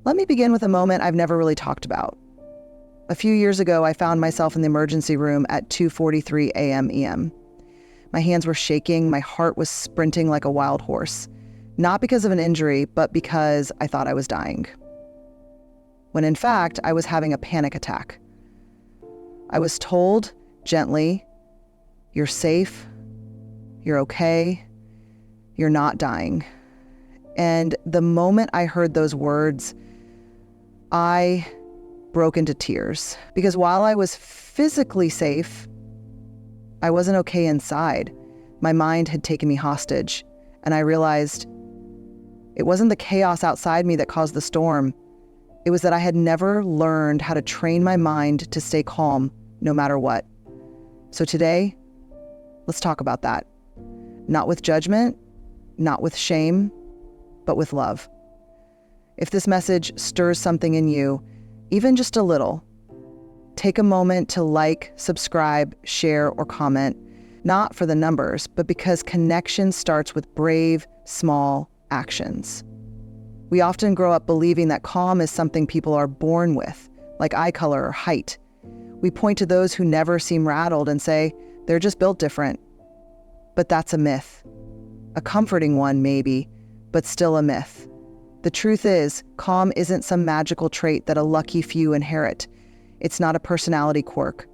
Let me begin with a moment I've never really talked about. A few years ago, I found myself in the emergency room at 2:43 a.m. EM. My hands were shaking, my heart was sprinting like a wild horse. Not because of an injury, but because I thought I was dying. When in fact, I was having a panic attack. I was told gently, "You're safe, you're okay, you're not dying." And the moment I heard those words, I broke into tears. Because while I was physically safe, I wasn't okay inside. My mind had taken me hostage, and I realized it wasn't the chaos outside me that caused the storm. It was that I had never learned how to train my mind to stay calm no matter what. So today, let's talk about that. Not with judgment, not with shame, but with love. If this message stirs something in you, even just a little, take a moment to like, subscribe, share, or comment, not for the numbers, but because connection starts with brave, small actions. We often grow up believing that calm is something people are born with, like eye color or height. We point to those who never seem rattled and say, they're just built different. But that's a myth. A comforting one, maybe, but still a myth. The truth is, calm isn't some magical trait that a lucky few inherit. It's not a personality quirk.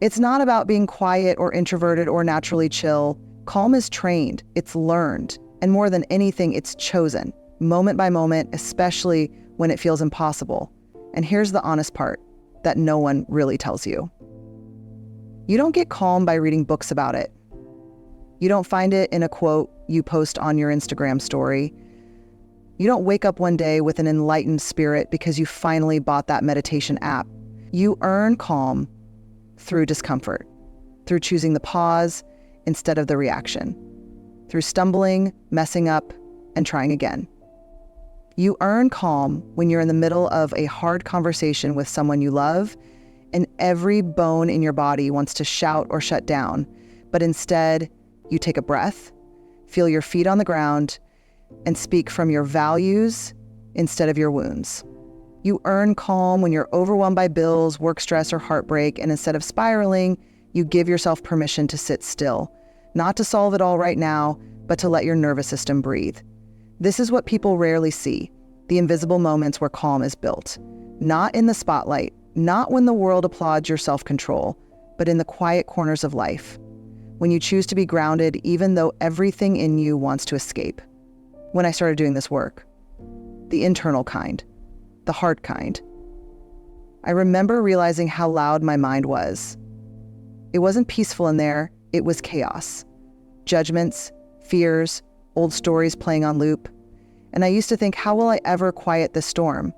It's not about being quiet or introverted or naturally chill. Calm is trained, it's learned, and more than anything, it's chosen, moment by moment, especially when it feels impossible. And here's the honest part that no one really tells you. You don't get calm by reading books about it. You don't find it in a quote you post on your Instagram story. You don't wake up one day with an enlightened spirit because you finally bought that meditation app. You earn calm through discomfort, through choosing the pause instead of the reaction, through stumbling, messing up, and trying again. You earn calm when you're in the middle of a hard conversation with someone you love, and every bone in your body wants to shout or shut down, but instead, you take a breath, feel your feet on the ground, and speak from your values instead of your wounds. You earn calm when you're overwhelmed by bills, work stress, or heartbreak, and instead of spiraling, you give yourself permission to sit still, not to solve it all right now, but to let your nervous system breathe. This is what people rarely see, the invisible moments where calm is built. Not in the spotlight, not when the world applauds your self-control, but in the quiet corners of life. When you choose to be grounded, even though everything in you wants to escape. When I started doing this work, the internal kind, the hard kind, I remember realizing how loud my mind was. It wasn't peaceful in there, it was chaos. Judgments, fears, old stories playing on loop. And I used to think, how will I ever quiet this storm?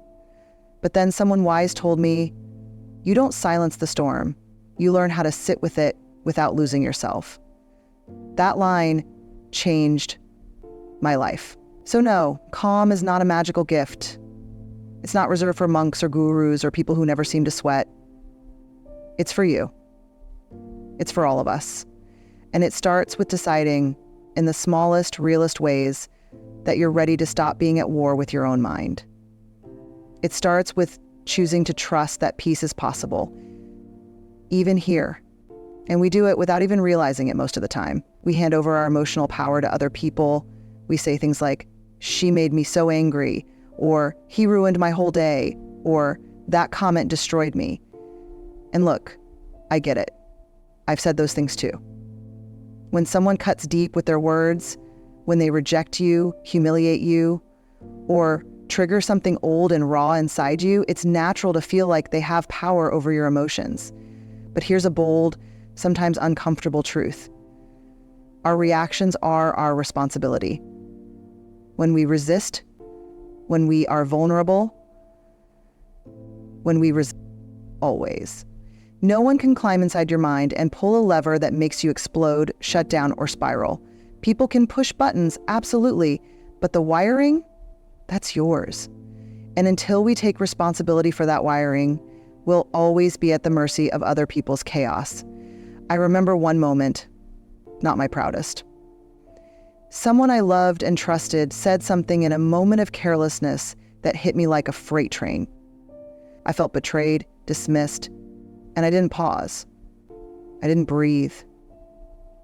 But then someone wise told me, you don't silence the storm, you learn how to sit with it without losing yourself. That line changed my life. So no, calm is not a magical gift. It's not reserved for monks or gurus or people who never seem to sweat. It's for you. It's for all of us. And it starts with deciding in the smallest, realest ways that you're ready to stop being at war with your own mind. It starts with choosing to trust that peace is possible, even here. And we do it without even realizing it most of the time. We hand over our emotional power to other people. We say things like, she made me so angry, or he ruined my whole day, or that comment destroyed me. And look, I get it. I've said those things too. When someone cuts deep with their words, when they reject you, humiliate you, or trigger something old and raw inside you, it's natural to feel like they have power over your emotions. But here's a bold, sometimes uncomfortable truth. Our reactions are our responsibility. When we resist, when we are vulnerable, when we resist, always. No one can climb inside your mind and pull a lever that makes you explode, shut down, or spiral. People can push buttons, absolutely, but the wiring, that's yours. And until we take responsibility for that wiring, we'll always be at the mercy of other people's chaos. I remember one moment, not my proudest. Someone I loved and trusted said something in a moment of carelessness that hit me like a freight train. I felt betrayed, dismissed, and I didn't pause. I didn't breathe.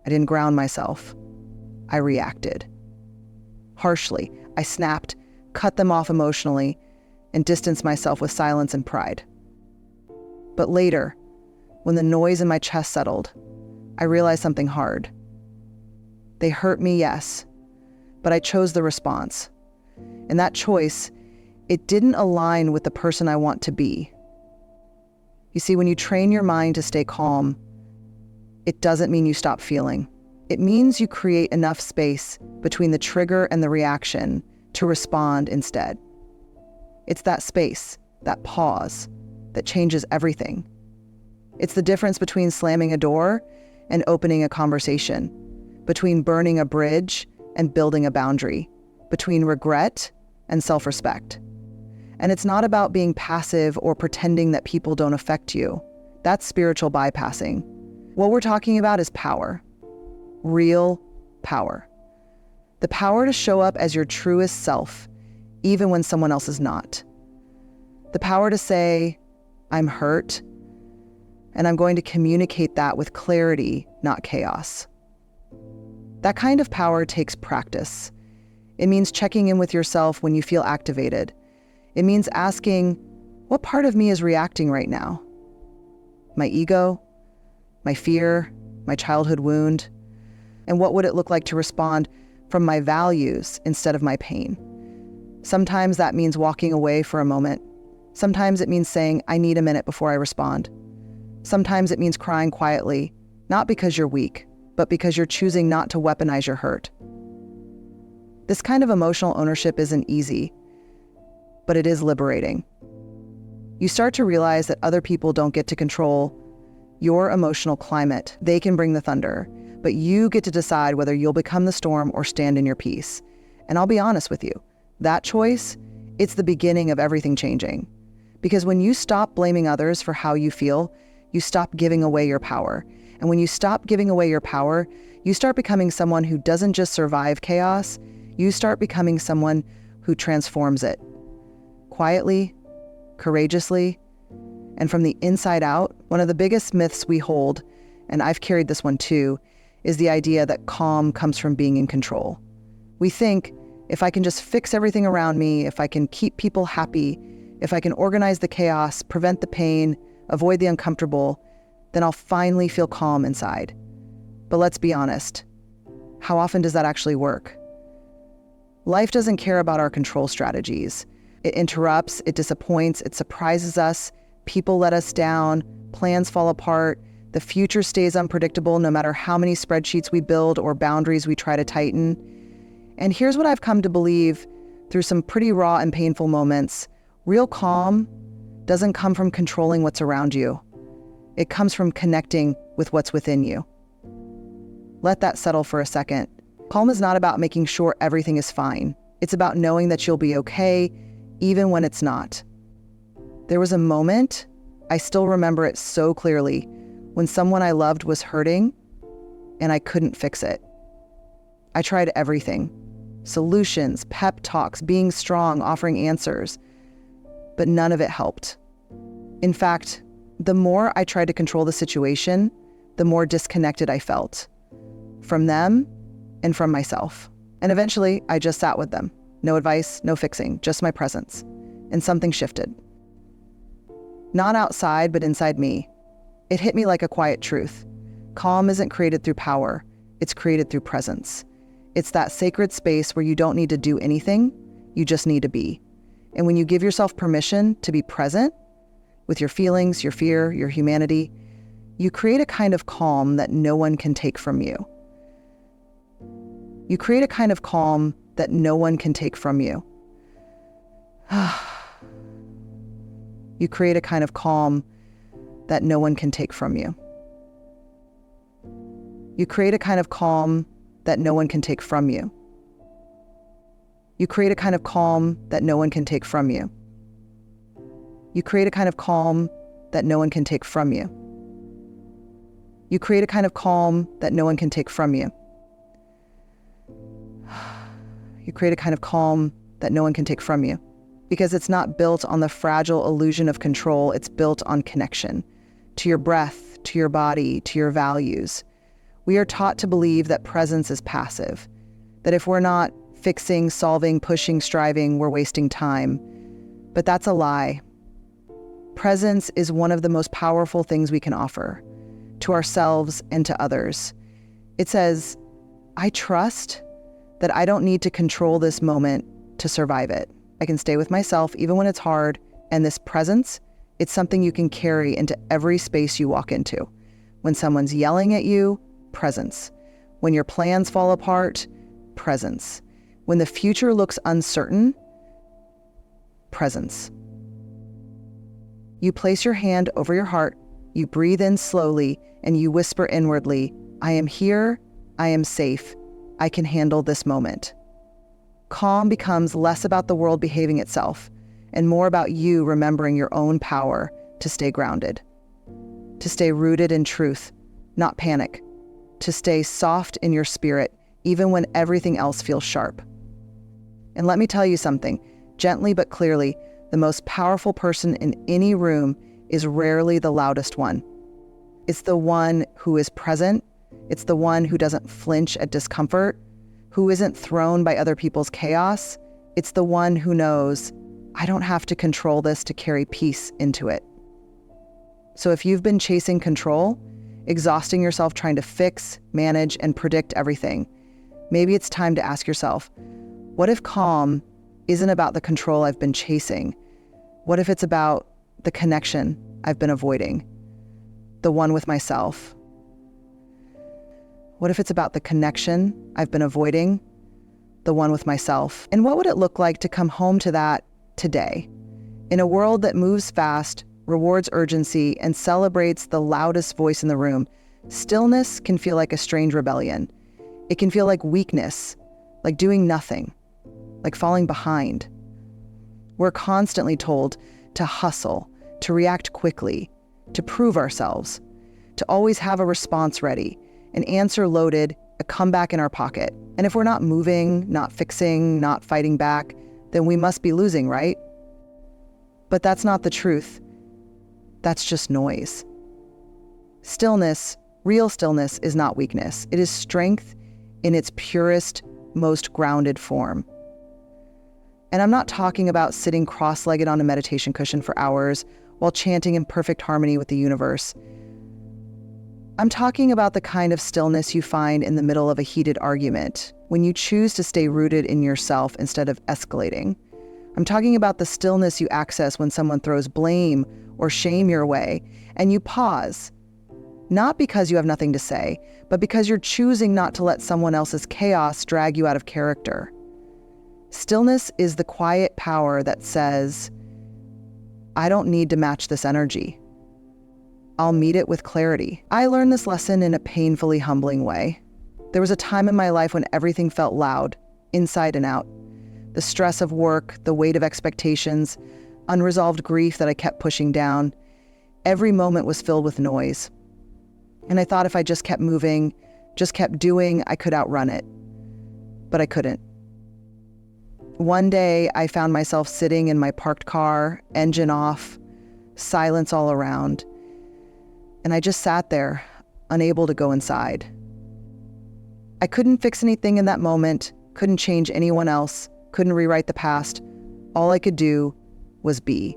I didn't ground myself. I reacted. Harshly, I snapped, cut them off emotionally, and distanced myself with silence and pride. But later, when the noise in my chest settled, I realized something hard. They hurt me, yes, but I chose the response. And that choice, it didn't align with the person I want to be. You see, when you train your mind to stay calm, it doesn't mean you stop feeling. It means you create enough space between the trigger and the reaction to respond instead. It's that space, that pause, that changes everything. It's the difference between slamming a door and opening a conversation, between burning a bridge and building a boundary, between regret and self-respect. And it's not about being passive or pretending that people don't affect you. That's spiritual bypassing. What we're talking about is power. Real power. The power to show up as your truest self, even when someone else is not. The power to say, I'm hurt, and I'm going to communicate that with clarity, not chaos. That kind of power takes practice. It means checking in with yourself when you feel activated. It means asking, what part of me is reacting right now? My ego? My fear? My childhood wound? And what would it look like to respond from my values instead of my pain? Sometimes that means walking away for a moment. Sometimes it means saying, I need a minute before I respond. Sometimes it means crying quietly, not because you're weak, but because you're choosing not to weaponize your hurt. This kind of emotional ownership isn't easy, but it is liberating. You start to realize that other people don't get to control your emotional climate. They can bring the thunder, but you get to decide whether you'll become the storm or stand in your peace. And I'll be honest with you, that choice, it's the beginning of everything changing. Because when you stop blaming others for how you feel, you stop giving away your power. And when you stop giving away your power, you start becoming someone who doesn't just survive chaos, you start becoming someone who transforms it. Quietly, courageously, and from the inside out. One of the biggest myths we hold, and I've carried this one too, is the idea that calm comes from being in control. We think, if I can just fix everything around me, if I can keep people happy, if I can organize the chaos, prevent the pain, avoid the uncomfortable, then I'll finally feel calm inside. But let's be honest, how often does that actually work? Life doesn't care about our control strategies. It interrupts, it disappoints, it surprises us, people let us down, plans fall apart, the future stays unpredictable no matter how many spreadsheets we build or boundaries we try to tighten. And here's what I've come to believe through some pretty raw and painful moments. Real calm doesn't come from controlling what's around you. It comes from connecting with what's within you. Let that settle for a second. Calm is not about making sure everything is fine. It's about knowing that you'll be okay, even when it's not. There was a moment, I still remember it so clearly, when someone I loved was hurting and I couldn't fix it. I tried everything. Solutions, pep talks, being strong, offering answers. But none of it helped. In fact, the more I tried to control the situation, the more disconnected I felt. From them and from myself. And eventually, I just sat with them. No advice, no fixing, just my presence. And something shifted. Not outside, but inside me. It hit me like a quiet truth. Calm isn't created through power. It's created through presence. It's that sacred space where you don't need to do anything, you just need to be. And when you give yourself permission to be present with your feelings, your fear, your humanity, you create a kind of calm that no one can take from you. You create a kind of calm that no one can take from you. You create a kind of calm that no one can take from you. You create a kind of calm that no one can take from you. You create a kind of calm that no one can take from you. You create a kind of calm that no one can take from you. You create a kind of calm that no one can take from you. You create a kind of calm that no one can take from you. because it's not built on the fragile illusion of control. It's built on connection to your breath, to your body, to your values. We are taught to believe that presence is passive, that if we're not fixing, solving, pushing, striving, we're wasting time. But that's a lie. Presence is one of the most powerful things we can offer to ourselves and to others. It says, I trust that I don't need to control this moment to survive it. I can stay with myself even when it's hard, and this presence, it's something you can carry into every space you walk into. When someone's yelling at you, presence. When your plans fall apart, presence. When the future looks uncertain, presence. You place your hand over your heart, you breathe in slowly, and you whisper inwardly, I am here, I am safe, I can handle this moment. Calm becomes less about the world behaving itself and more about you remembering your own power to stay grounded, to stay rooted in truth, not panic, to stay soft in your spirit, even when everything else feels sharp. And let me tell you something, gently but clearly, the most powerful person in any room is rarely the loudest one. It's the one who is present. It's the one who doesn't flinch at discomfort, who isn't thrown by other people's chaos. It's the one who knows, I don't have to control this to carry peace into it. So if you've been chasing control, exhausting yourself trying to fix, manage, and predict everything, maybe it's time to ask yourself, what if calm isn't about the control I've been chasing? What if it's about the connection I've been avoiding? The one with myself? What if it's about the connection I've been avoiding? The one with myself? And what would it look like to come home to that today? In a world that moves fast, rewards urgency, and celebrates the loudest voice in the room, stillness can feel like a strange rebellion. It can feel like weakness, like doing nothing, like falling behind. We're constantly told to hustle, to react quickly, to prove ourselves, to always have a response ready, an answer loaded, a comeback in our pocket. And if we're not moving, not fixing, not fighting back, then we must be losing, right? But that's not the truth. That's just noise. Stillness, real stillness, is not weakness. It is strength in its purest, most grounded form. And I'm not talking about sitting cross-legged on a meditation cushion for hours while chanting in perfect harmony with the universe. I'm talking about the kind of stillness you find in the middle of a heated argument, when you choose to stay rooted in yourself instead of escalating. I'm talking about the stillness you access when someone throws blame or shame your way, and you pause, not because you have nothing to say, but because you're choosing not to let someone else's chaos drag you out of character. Stillness is the quiet power that says, I don't need to match this energy. I'll meet it with clarity. I learned this lesson in a painfully humbling way. There was a time in my life when everything felt loud, inside and out. The stress of work, the weight of expectations, unresolved grief that I kept pushing down. Every moment was filled with noise. And I thought if I just kept moving, just kept doing, I could outrun it. But I couldn't. One day, I found myself sitting in my parked car, engine off, silence all around. And I just sat there, unable to go inside. I couldn't fix anything in that moment, couldn't change anyone else, couldn't rewrite the past. All I could do was be.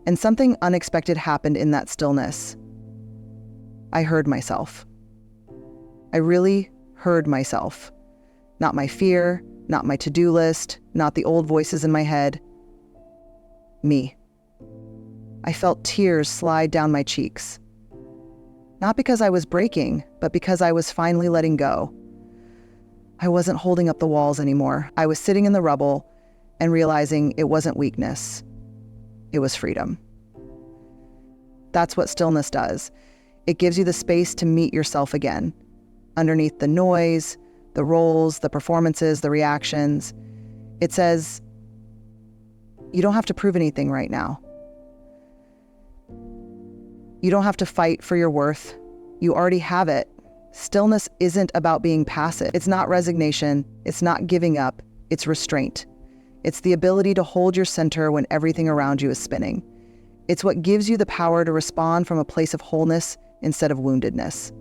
And something unexpected happened in that stillness. I heard myself. I really heard myself. Not my fear, not my to-do list, not the old voices in my head. Me. I felt tears slide down my cheeks. Not because I was breaking, but because I was finally letting go. I wasn't holding up the walls anymore. I was sitting in the rubble and realizing it wasn't weakness. It was freedom. That's what stillness does. It gives you the space to meet yourself again, underneath the noise, the roles, the performances, the reactions. It says, you don't have to prove anything right now. You don't have to fight for your worth. You already have it. Stillness isn't about being passive. It's not resignation. It's not giving up. It's restraint. It's the ability to hold your center when everything around you is spinning. It's what gives you the power to respond from a place of wholeness instead of woundedness.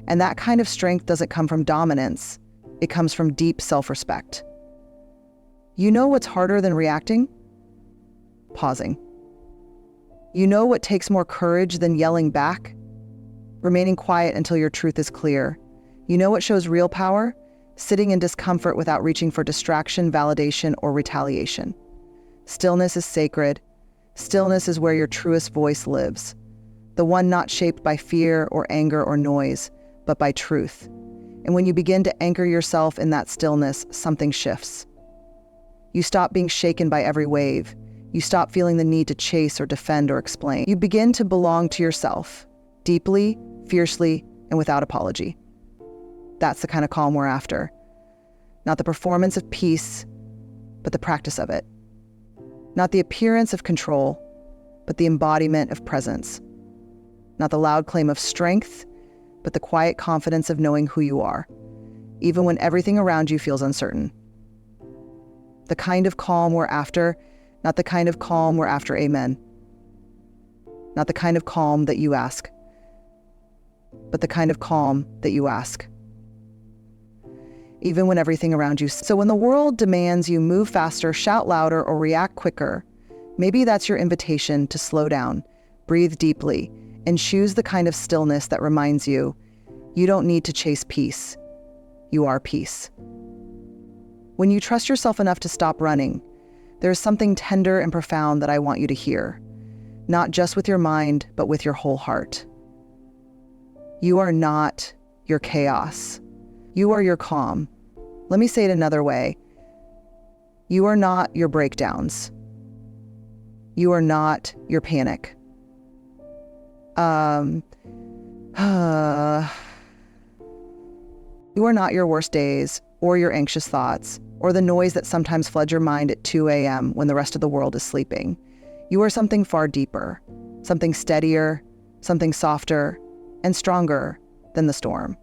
And that kind of strength doesn't come from dominance. It comes from deep self-respect. You know what's harder than reacting? Pausing. You know what takes more courage than yelling back? Remaining quiet until your truth is clear. You know what shows real power? Sitting in discomfort without reaching for distraction, validation, or retaliation. Stillness is sacred. Stillness is where your truest voice lives. The one not shaped by fear or anger or noise, but by truth. And when you begin to anchor yourself in that stillness, something shifts. You stop being shaken by every wave. You stop feeling the need to chase or defend or explain. You begin to belong to yourself, deeply, fiercely, and without apology. That's the kind of calm we're after. Not the performance of peace, but the practice of it. Not the appearance of control, but the embodiment of presence. Not the loud claim of strength, but the quiet confidence of knowing who you are, even when everything around you feels uncertain. The kind of calm we're after, not the kind of calm we're after, amen. Not the kind of calm that you ask, but the kind of calm that you ask. Even when everything around you. So when the world demands you move faster, shout louder, or react quicker, maybe that's your invitation to slow down, breathe deeply, and choose the kind of stillness that reminds you, you don't need to chase peace. You are peace. When you trust yourself enough to stop running, there is something tender and profound that I want you to hear, not just with your mind, but with your whole heart. You are not your chaos. You are your calm. Let me say it another way. You are not your breakdowns. You are not your panic. You are not your worst days or your anxious thoughts or the noise that sometimes floods your mind at 2 a.m. when the rest of the world is sleeping. You are something far deeper, something steadier, something softer, and stronger than the storm.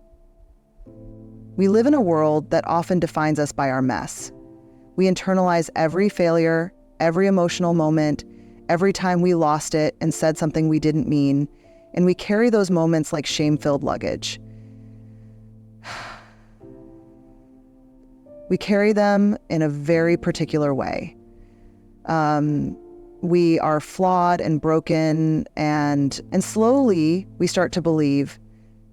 We live in a world that often defines us by our mess. We internalize every failure, every emotional moment, every time we lost it and said something we didn't mean, and we carry those moments like shame-filled luggage. We carry them in a very particular way. We are flawed and broken, and slowly we start to believe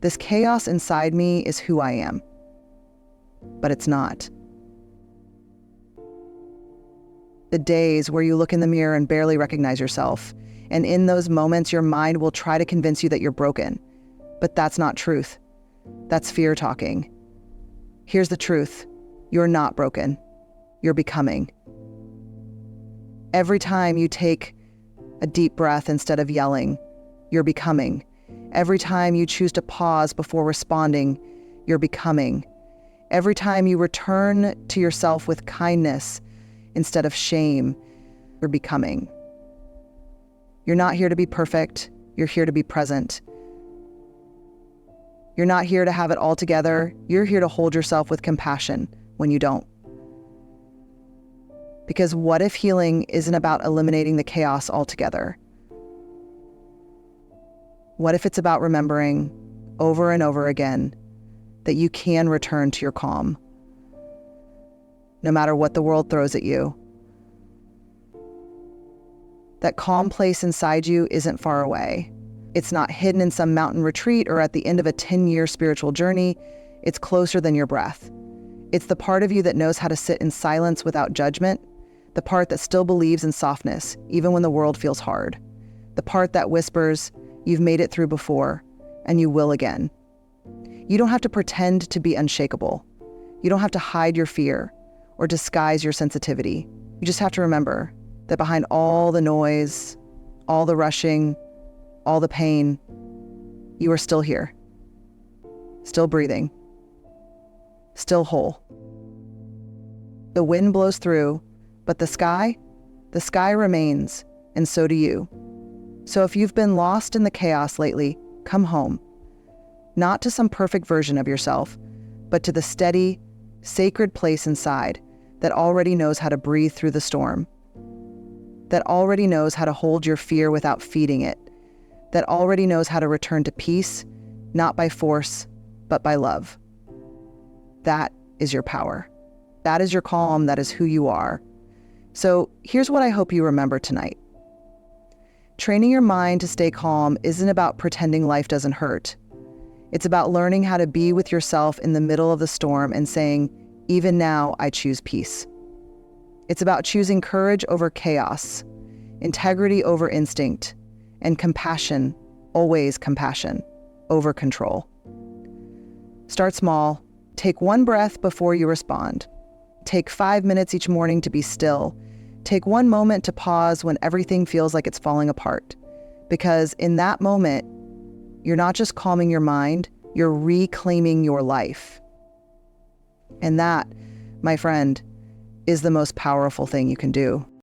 this chaos inside me is who I am. But it's not. The days where you look in the mirror and barely recognize yourself, and in those moments your mind will try to convince you that you're broken. But that's not truth. That's fear talking. Here's the truth. You're not broken. You're becoming. Every time you take a deep breath instead of yelling, you're becoming. Every time you choose to pause before responding, you're becoming. Every time you return to yourself with kindness instead of shame, you're becoming. You're not here to be perfect. You're here to be present. You're not here to have it all together. You're here to hold yourself with compassion when you don't. Because what if healing isn't about eliminating the chaos altogether? What if it's about remembering over and over again that you can return to your calm, no matter what the world throws at you? That calm place inside you isn't far away. It's not hidden in some mountain retreat or at the end of a 10-year spiritual journey. It's closer than your breath. It's the part of you that knows how to sit in silence without judgment, the part that still believes in softness, even when the world feels hard, the part that whispers, you've made it through before, and you will again. You don't have to pretend to be unshakable. You don't have to hide your fear or disguise your sensitivity. You just have to remember that behind all the noise, all the rushing, all the pain, you are still here, still breathing, still whole. The wind blows through, but the sky remains, and so do you. So if you've been lost in the chaos lately, come home. Not to some perfect version of yourself, but to the steady, sacred place inside that already knows how to breathe through the storm, that already knows how to hold your fear without feeding it, that already knows how to return to peace, not by force, but by love. That is your power. That is your calm. That is who you are. So here's what I hope you remember tonight. Training your mind to stay calm isn't about pretending life doesn't hurt. It's about learning how to be with yourself in the middle of the storm and saying, even now, I choose peace. It's about choosing courage over chaos, integrity over instinct, and compassion, always compassion, over control. Start small. Take one breath before you respond. Take 5 minutes each morning to be still. Take one moment to pause when everything feels like it's falling apart. Because in that moment, you're not just calming your mind, you're reclaiming your life. And that, my friend, is the most powerful thing you can do.